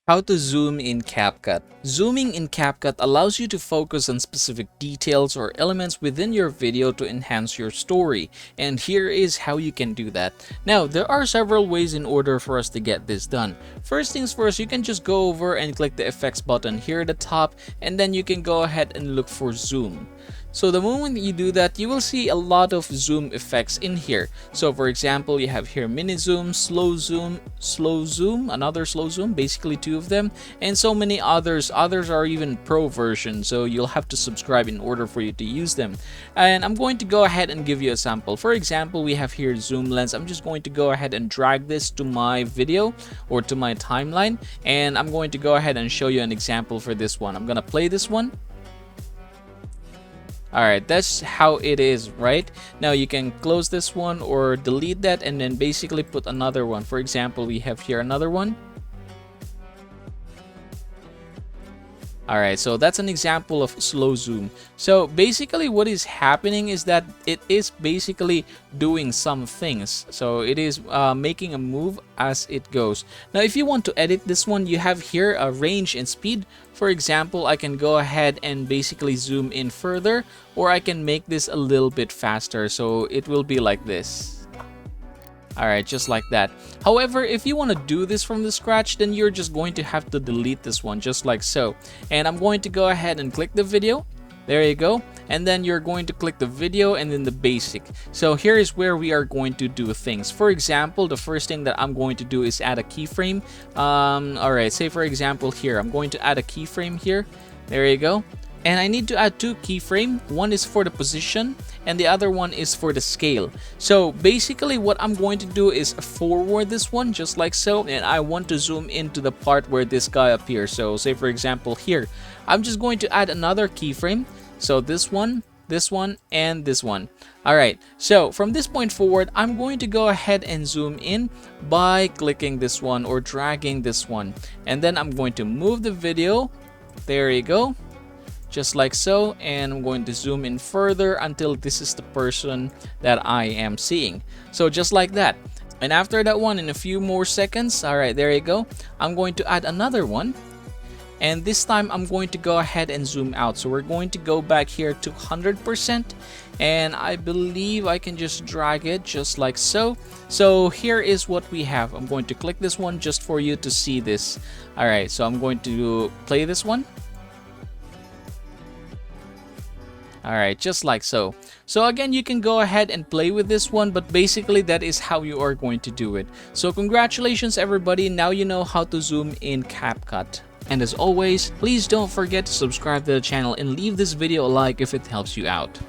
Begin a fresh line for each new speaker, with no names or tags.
How to zoom in CapCut. Zooming in CapCut allows you to focus on specific details or elements within your video to enhance your story. And here is how you can do that. Now, there are several ways in order for us to get this done. First things first, you can just go over and click the effects button here at the top, and then you can go ahead and look for zoom. So the moment you do that, you will see a lot of zoom effects in here. So for example, you have here mini zoom, slow zoom, another slow zoom, basically two of them, and so many others. Others are even pro version, so you'll have to subscribe in order for you to use them. And I'm going to go ahead and give you a sample. For example, we have here zoom lens. I'm just going to go ahead and drag this to my video or to my timeline, and I'm going to go ahead and show you an example for this one. I'm gonna play this one. Alright, that's how it is, right? Now you can close this one or delete that and then basically put another one. For example, we have here another one. Alright, so that's an example of slow zoom. So basically what is happening is that it is basically doing some things. So it is making a move as it goes. Now if you want to edit this one, you have here a range and speed. For example, I can go ahead and basically zoom in further, or I can make this a little bit faster. So it will be like this. Alright, just like that. However, if you want to do this from the scratch, then you're just going to have to delete this one, just like so. And I'm going to go ahead and click the video. There you go. And then you're going to click the video and then the basic. So here is where we are going to do things. For example, the first thing that I'm going to do is add a keyframe. Alright, say for example here, I'm going to add a keyframe here. There you go. And I need to add two keyframes. One is for the position and the other one is for the scale. So basically what I'm going to do is forward this one just like so, and I want to zoom into the part where this guy appears. So say for example here, I'm just going to add another keyframe. So this one, and this one. Alright, so from this point forward, I'm going to go ahead and zoom in by clicking this one or dragging this one. And then I'm going to move the video. There you go. Just like so, and I'm going to zoom in further until this is the person that I am seeing. So just like that. And after that one, in a few more seconds, alright, there you go, I'm going to add another one. And this time I'm going to go ahead and zoom out. So we're going to go back here to 100%, and I believe I can just drag it just like so. So here is what we have. I'm going to click this one just for you to see this. Alright, so I'm going to play this one. Alright, just like so. So again, you can go ahead and play with this one, but basically that is how you are going to do it. So congratulations everybody, now you know how to zoom in CapCut. And as always, please don't forget to subscribe to the channel and leave this video a like if it helps you out.